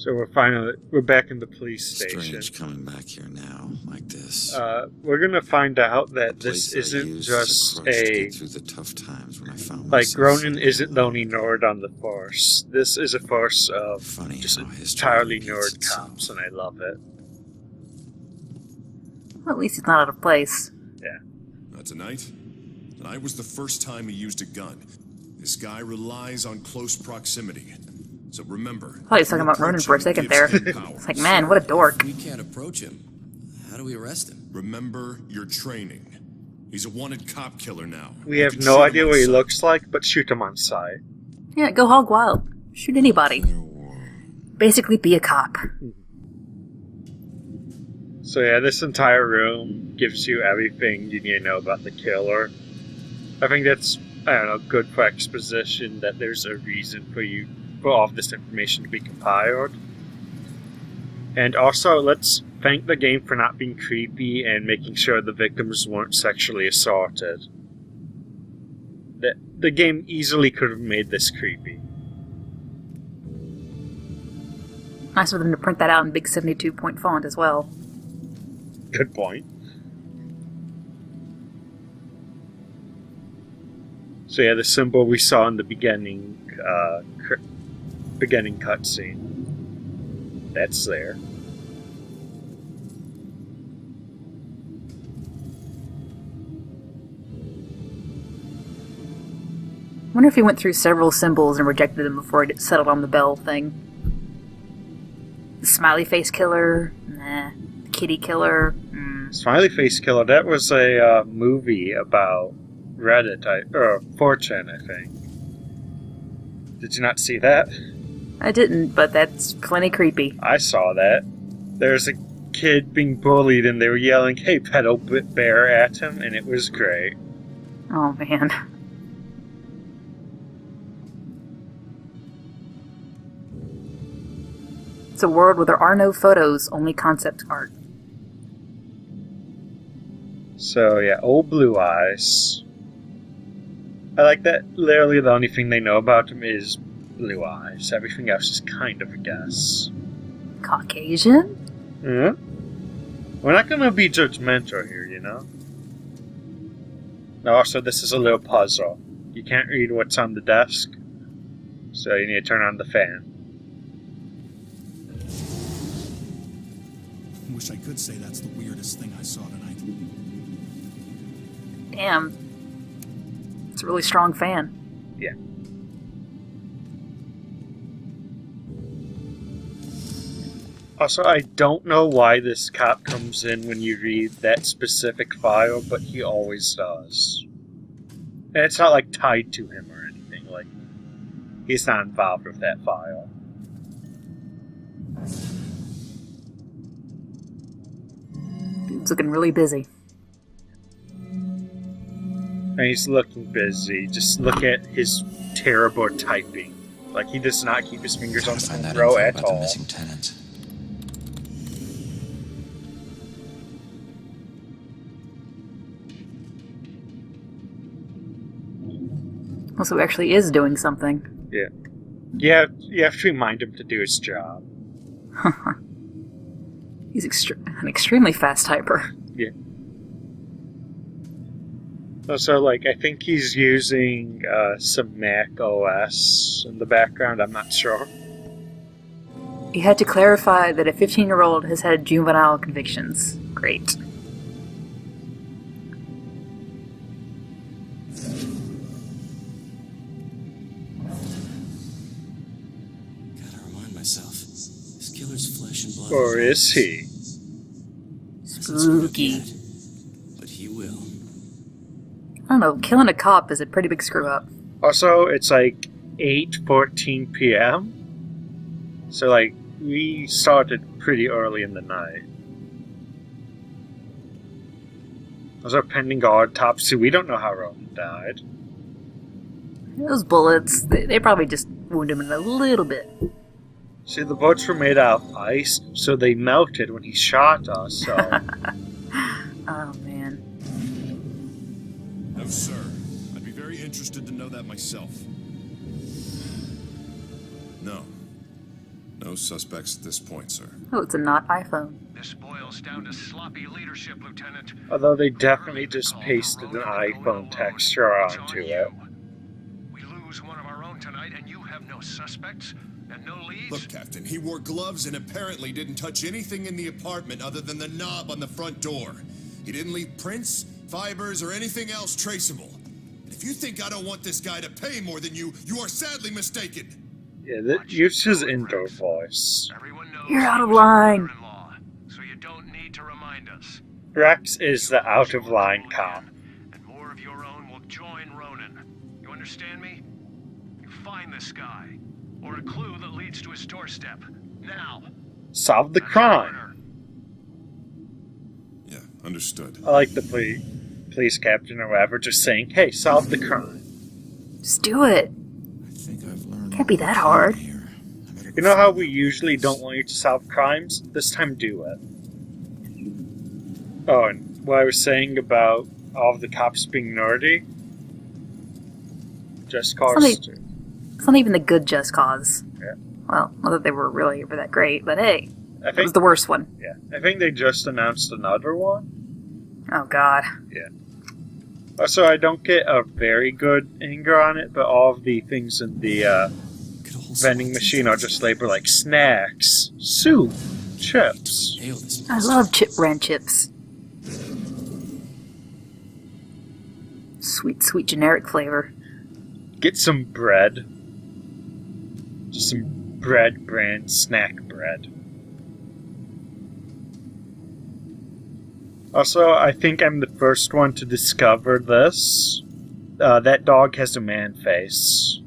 So we're back in the police station. Strange coming back here now, like this. We're gonna find out that this Place I isn't used just as a crutch to a get through the tough times when I found like myself Ronin suddenly isn't the alone. only nerd on the force. This is a force of Funny just how history entirely repeats nerd itself. cops, and I love it. Well, at least he's not out of place. Yeah. Tonight was the first time he used a gun. This guy relies on close proximity. So remember... I thought he was talking about Ronin for a second there. It's like, man, what a dork. We can't approach him. How do we arrest him? Remember your training. He's a wanted cop killer now. We have no idea what he looks like, but shoot him on sight. Yeah, go hog wild. Shoot anybody. Basically, be a cop. So yeah, this entire room gives you everything you need to know about the killer. I think that's, I don't know, good for exposition, that there's a reason for all of this information to be compiled. And also, let's thank the game for not being creepy and making sure the victims weren't sexually assaulted. The game easily could have made this creepy. Nice of them to print that out in big 72-point font as well. Good point. So yeah, the symbol we saw in the beginning cutscene. That's there. I wonder if he went through several symbols and rejected them before he settled on the bell thing. The smiley face killer? Nah. The kitty killer? Smiley face killer, that was a movie about Reddit, or 4chan, I think. Did you not see that? I didn't, but that's plenty creepy. I saw that. There's a kid being bullied and they were yelling, "Hey, pedo bear," at him, and it was great. Oh, man. It's a world where there are no photos, only concept art. So yeah, old blue eyes. I like that literally the only thing they know about him is blue eyes. Everything else is kind of a guess. Caucasian? Yeah. We're not gonna be judgmental here, you know? Also, this is a little puzzle. You can't read what's on the desk, so you need to turn on the fan. I wish I could say that's the weirdest thing I saw tonight. Damn. It's a really strong fan. Yeah. Also, I don't know why this cop comes in when you read that specific file, but he always does. And it's not, like, tied to him or anything. Like, he's not involved with that file. Dude's looking really busy. And he's looking busy. Just look at his terrible typing. Like, he does not keep his fingers on the row at all. The missing tenant. Also, actually is doing something. Yeah. Yeah, you have to remind him to do his job. He's an extremely fast typer. Yeah. Also, like, I think he's using some Mac OS in the background. I'm not sure. He had to clarify that a 15-year-old has had juvenile convictions. Great. Gotta remind myself. This killer's flesh and blood. Or is he? Spooky. But he will. I don't know, killing a cop is a pretty big screw-up. Also, it's like 8:14 p.m. So, like, we started pretty early in the night. Also, pending autopsy, we don't know how Roman died. Those bullets, they probably just wounded him a little bit. See, the bullets were made out of ice, so they melted when he shot us, so... Oh, man. No, sir. I'd be very interested to know that myself. No. No suspects at this point, sir. Oh, it's a not iPhone. This boils down to sloppy leadership, Lieutenant. Although they definitely just pasted an iPhone texture onto it. We lose one of our own tonight, and you have no suspects and no leads. Look, Captain, he wore gloves and apparently didn't touch anything in the apartment other than the knob on the front door. He didn't leave prints, fibers, or anything else traceable. And if you think I don't want this guy to pay more than you, you are sadly mistaken. Yeah, that use his indoor voice. Everyone knows You're out of he was line. your brother-in-law, so you don't need to remind us. Rex is the out-of-line cop. And more of your own will join Ronan. You understand me? You find this guy, or a clue that leads to his doorstep. Now. Solve the crime. Yeah, understood. I like the police captain or whatever just saying, hey, solve the crime. Just do it. I think I've learned. Can't be that hard. Here. I better You know how we usually don't want you to solve crimes? This time do it. Oh, and what I was saying about all of the cops being nerdy? Just cause. It's not even the good Just Cause. Yeah. Well, not that they were really ever that great, but hey, I it was think, the worst one. yeah, I think they just announced another one. Oh god. So I don't get a very good anger on it, but all of the things in the vending machine are just labeled like snacks, soup, chips. Hail this I love chip brand chips. Sweet, sweet generic flavor. Get some bread. Just some bread brand snack bread. Also, I think I'm the first one to discover this. That dog has a man face.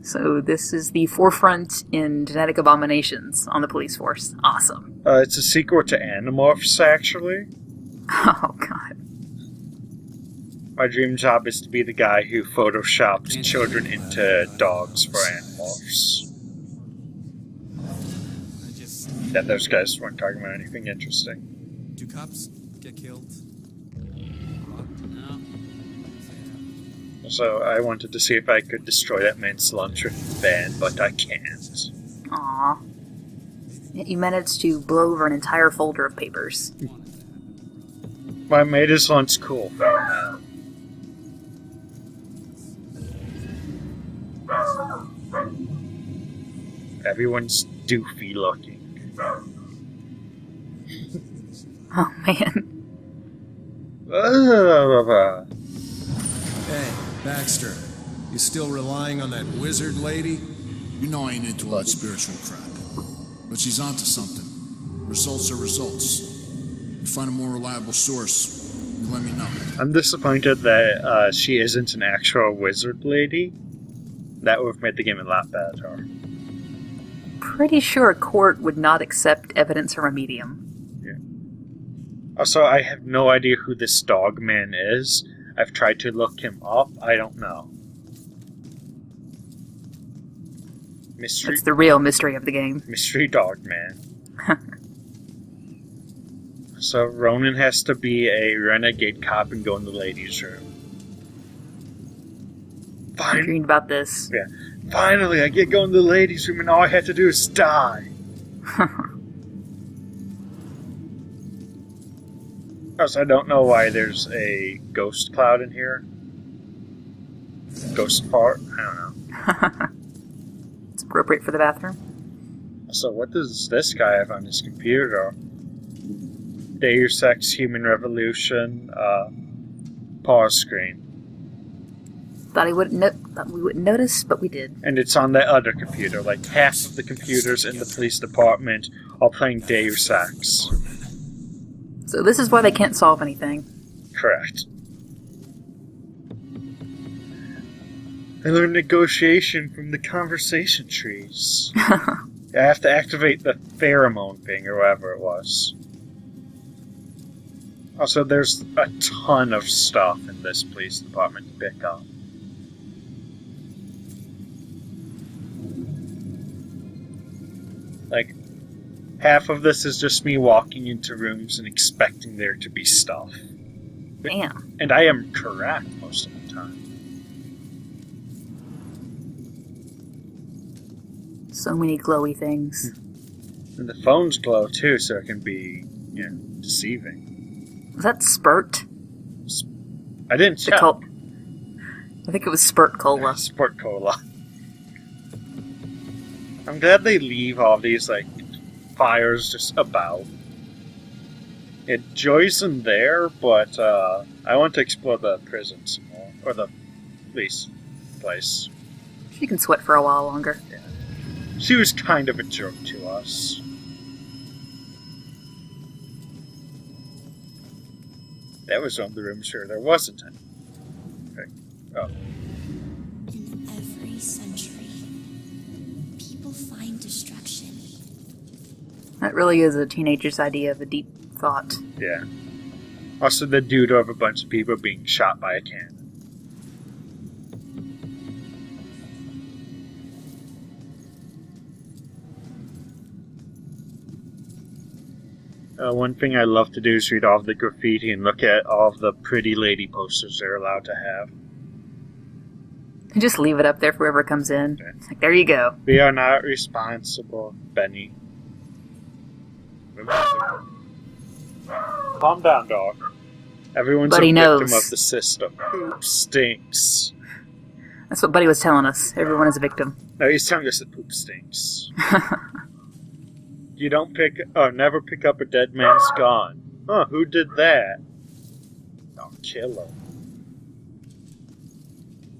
So this is the forefront in genetic abominations on the police force. Awesome. It's a sequel to Animorphs, actually. Oh god. My dream job is to be the guy who photoshopped children into dogs for Animorphs. That those guys weren't talking about anything interesting. Do cops get killed? No. So I wanted to see if I could destroy that man's lunch with the van, but I can't. Aw. Yet you managed to blow over an entire folder of papers. Well, I made his lunch cool. Everyone's doofy looking. Oh man. Hey, Baxter, you still relying on that wizard lady? You know I ain't into all that spiritual crap. But she's onto something. Results are results. You find a more reliable source, you let me know. I'm disappointed that she isn't an actual wizard lady. That would have made the game a lot better. Pretty sure a court would not accept evidence from a medium. Also, I have no idea who this dog man is. I've tried to look him up. I don't know. Mystery. It's the real mystery of the game. Mystery dog man. So Ronan has to be a renegade cop and go in the ladies' room. I dreamed about this. Yeah. Finally, I get going to the ladies' room and all I have to do is die. Also, I don't know why there's a ghost cloud in here. Ghost fart? I don't know. It's appropriate for the bathroom. So what does this guy have on his computer? Deus Ex Human Revolution, pause screen. Thought we wouldn't notice, but we did. And it's on that other computer. Like half of the computers in the police department are playing Deus Ex. So this is why they can't solve anything. Correct. I learned negotiation from the conversation trees. I have to activate the pheromone thing or whatever it was. Also, there's a ton of stuff in this police department to pick up. Like, half of this is just me walking into rooms and expecting there to be stuff. Damn. And I am correct most of the time. So many glowy things. And the phones glow too, so it can be, deceiving. Was that Spurt? I didn't The check. I think it was Spurt Cola. Sport Cola. I'm glad they leave all these, fires just about. Joy's in there, but I want to explore the prison some more. Or the police place. She can sweat for a while longer. She was kind of a jerk to us. That was one of the rooms where there wasn't any. Okay. Oh. In every century, people find destruction. That really is a teenager's idea of a deep thought. Yeah. Also, the dude of a bunch of people being shot by a cannon. One thing I love to do is read all of the graffiti and look at all of the pretty lady posters they're allowed to have. And just leave it up there for whoever comes in. Okay. It's like, there you go. We are not responsible, Benny. Calm down, dog. Everyone's Buddy a victim knows. of the system. Poop stinks. That's what Buddy was telling us. Everyone is a victim. No, he's telling us that poop stinks. You don't never pick up a dead man's gun. Huh, who did that? I'll kill him.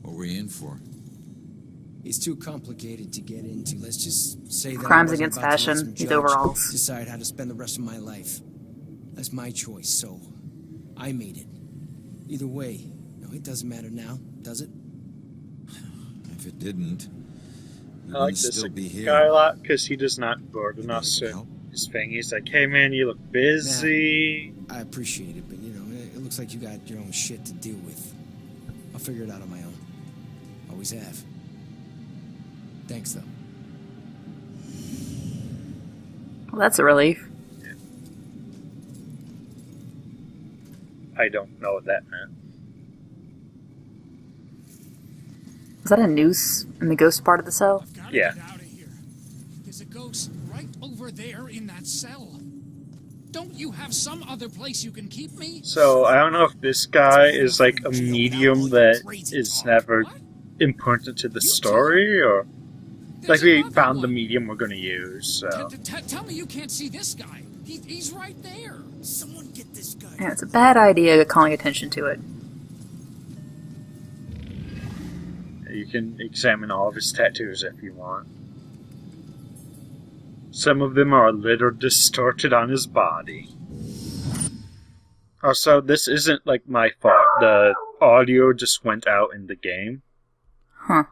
What were you in for? It's too complicated to get into. Let's just say that Crimes I wasn't against about to let fashion, some his judge overalls. decide how to spend the rest of my life. That's my choice, so I made it. Either way, no, it doesn't matter now, does it? If it didn't, we I like wouldn't this still be here. guy a lot because he does not burden Maybe I us could with help. his thing. He's like, hey man, you look busy. I appreciate it, but it looks like you got your own shit to deal with. I'll figure it out on my own. Always have. Thanks, though. Well, that's a relief. I don't know what that meant. Was that a noose in the ghost part of the cell? I've got to Yeah. get out of here. There's a ghost right over there in that cell. Don't you have some other place you can keep me? So, I don't know if this guy is like a medium that is never important to the story, or like we found the medium we're gonna use, so. Tell me you can't see this guy. He's right there. Someone get this guy. Yeah, it's a bad idea calling attention to it. You can examine all of his tattoos if you want. Some of them are a little distorted on his body. Also, this isn't like my fault. The audio just went out in the game. Huh.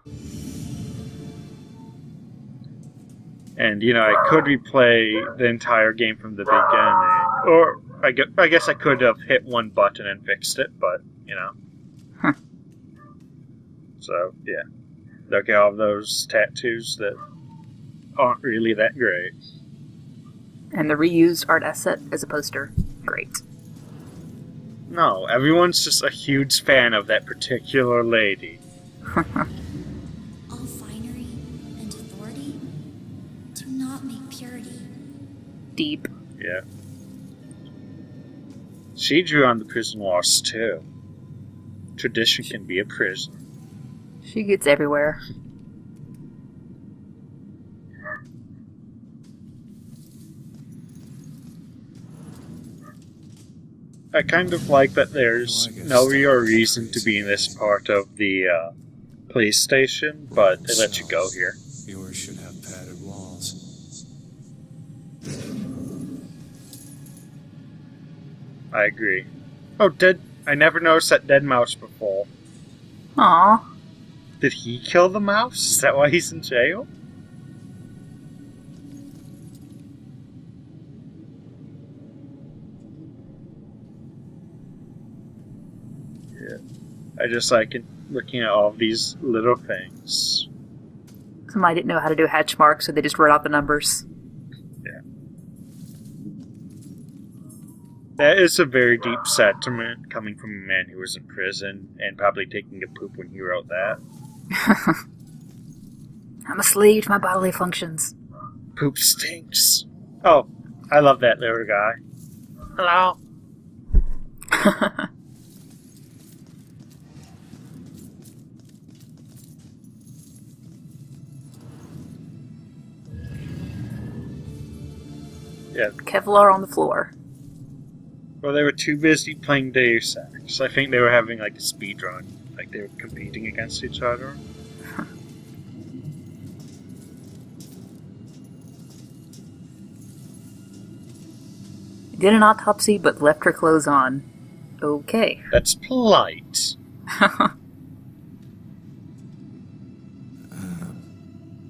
And, I could replay the entire game from the beginning. Or, I guess I could have hit one button and fixed it, but, Huh. So, yeah. Look at all those tattoos that aren't really that great. And the reused art asset as a poster. Great. No, everyone's just a huge fan of that particular lady. All finery and authority do not make purity. Deep. Yeah. She drew on the prison walls, too. Tradition can be a prison. She gets everywhere. I kind of like that there's no real reason to be in this part of the police station, but they let you go here. Yours should have padded walls. I agree. Oh, I never noticed that dead mouse before. Aww. Did he kill the mouse? Is that why he's in jail? Yeah. I just like looking at all of these little things. Somebody didn't know how to do hatch marks, so they just wrote out the numbers. Yeah. That is a very deep sentiment coming from a man who was in prison and probably taking a poop when he wrote that. How I'm a slave to my bodily functions. Poop stinks. Oh, I love that little guy. Hello. Yeah. Kevlar on the floor. Well, they were too busy playing Deus Ex. I think they were having like a speed run. Like they were competing against each other. Did an autopsy, but left her clothes on. Okay. That's polite.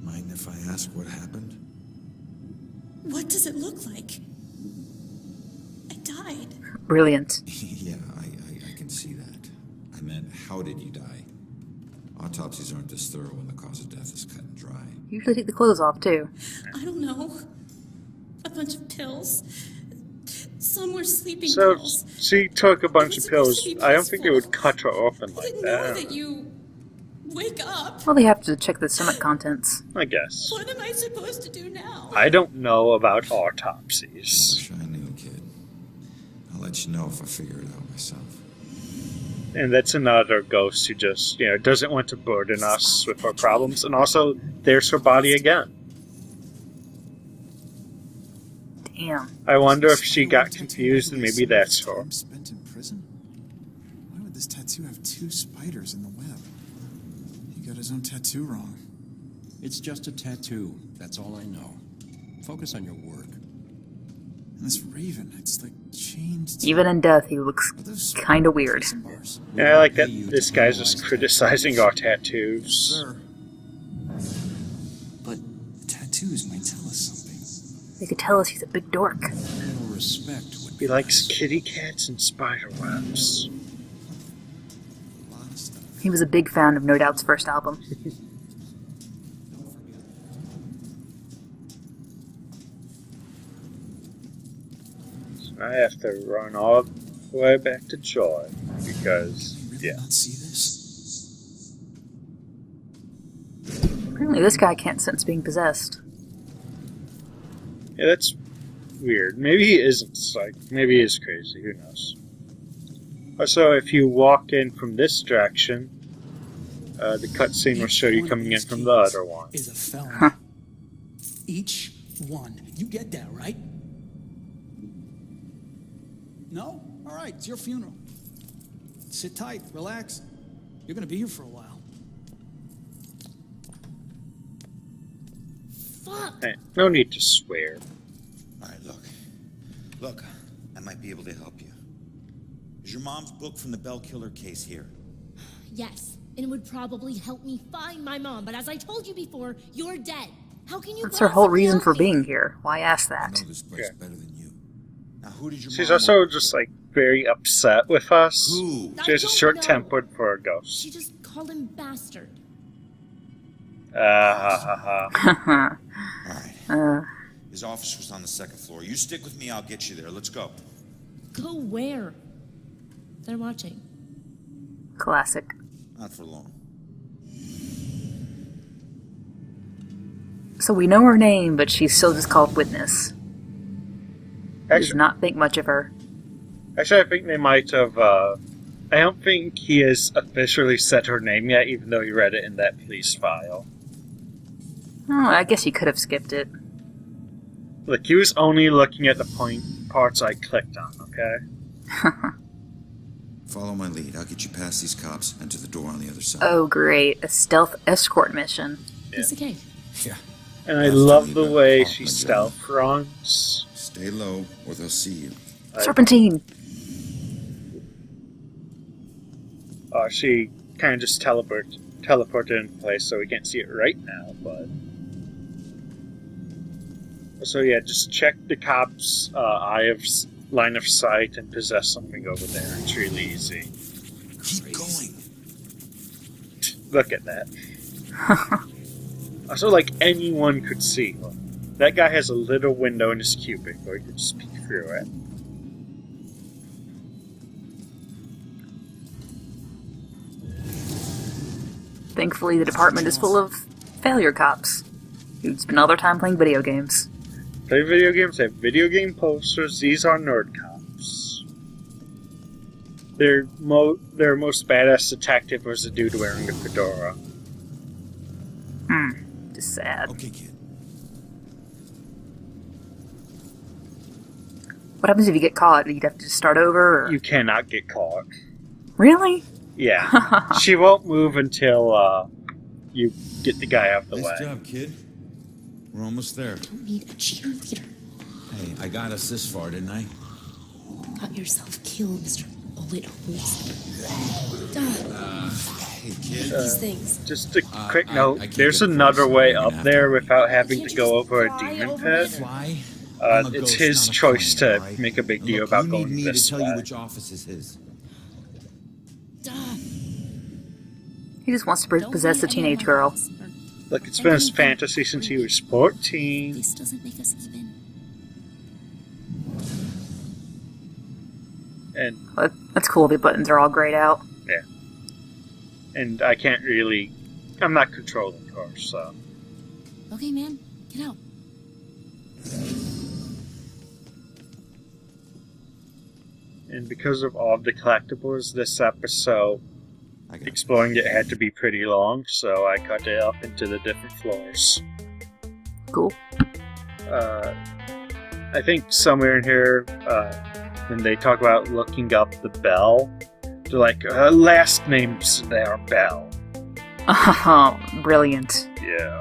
Mind if I ask what happened? What does it look like? I died. Brilliant. Yeah, I can see that. I meant, how did you die? Autopsies aren't this thorough when the cause of death is cut and dry. Usually take the clothes off, too. I don't know. A bunch of pills. Some were sleeping So pills. she took a bunch It was of pills. supposed to be I don't think they would peaceful. cut her open I like didn't know that. that you wake up. Well, they have to check the stomach contents. I guess. What am I supposed to do now? I don't know about autopsies. Wish I knew, kid. I'll let you know if I figure it out myself. And that's another ghost who just, doesn't want to burden us with her problems. And also, there's her body again. Damn. I wonder if she got confused and maybe that's her. Time spent in prison? Why would this tattoo have 2 spiders in the web? He got his own tattoo wrong. It's just a tattoo. That's all I know. Focus on your work. And this raven, it's like chained to Even in death, he looks kind of weird. prison bars. Yeah, I like that this guy's just criticizing our tattoos. Sir. But tattoos might tell us something. They could tell us he's a big dork. A little respect would He likes kitty cats and spider webs. A lot of stuff. He was a big fan of No Doubt's first album. So I have to run all the way back to Joy because, Can you really not see this? Apparently this guy can't sense being possessed. Yeah, that's weird. Maybe he isn't psych. Maybe he is crazy. Who knows? Also, if you walk in from this direction, the cutscene will show you coming in from the other one. Is a felony. Huh. Each one. You get that, right? No? All right, it's your funeral. Sit tight, relax. You're gonna be here for a while. Fuck! Hey, no need to swear. Alright, look, I might be able to help you. Is your mom's book from the Bell Killer case here? Yes, and it would probably help me find my mom, but as I told you before, you're dead. How can you That's her whole reason for being here. Why ask I that? know this place better than you. Now, who did your She's mom also work just like very upset with us. Who? She's I don't short-tempered for a ghost. She just called him bastard. Ha ha. Alright. His office was on the 2nd floor. You stick with me, I'll get you there. Let's go. Go where? They're watching. Classic. Not for long. So we know her name, but she's still just called Witness. Does Actually, not think much of her. I think they might have. I don't think he has officially said her name yet, even though he read it in that police file. Oh, I guess you could have skipped it. Look, he was only looking at the parts I clicked on, okay? Follow my lead. I'll get you past these cops and to the door on the other side. Oh, great. A stealth escort mission. Piece of cake. Yeah. And I That's love totally the been way off she my job. stealth runs. Stay low, or they'll see you. Serpentine! She kind of just teleported in place, so we can't see it right now, but... So yeah, just check the cops' line of sight and possess something over there. It's really easy. Keep going. Look at that. Also, like, anyone could see. Look, that guy has a little window in his cubicle. He could just peek through it. Thankfully, the department is full of Failure cops who spend all their time playing video games. Play video games, have video game posters. These are nerd cops. Their most badass detective was a dude wearing a fedora. Just sad. Okay, kid. What happens if you get caught? You'd have to just start over? Or? You cannot get caught. Really? Yeah. She won't move until you get the guy out of the way. Nice job, kid. We're almost there. Don't need a cheerleader. Hey, I got us this far, didn't I? Got yourself killed, Mr. Bullet Holes. Hey, kid. These things. Just a quick note, I can't there's get another close. way You're up gonna have there to- without having Can't to you go just over a fly demon over pit. it? Fly? I'm a It's ghost, his not a choice plane, to alright? make a big And deal look, about you going need me this to tell way. you which office is his. He just wants to possess a teenage girl. Look, it's been his fantasy since he was 14. This doesn't make us even. And That's cool, the buttons are all grayed out. yeah. And I can't really... I'm not controlling her, so... Okay, man, get out. And because of all the collectibles, this episode, exploring it had to be pretty long, so I cut it up into the different floors. Cool. I think somewhere in here, when they talk about looking up the bell, they're like, last names there, Bell. Oh, brilliant. Yeah.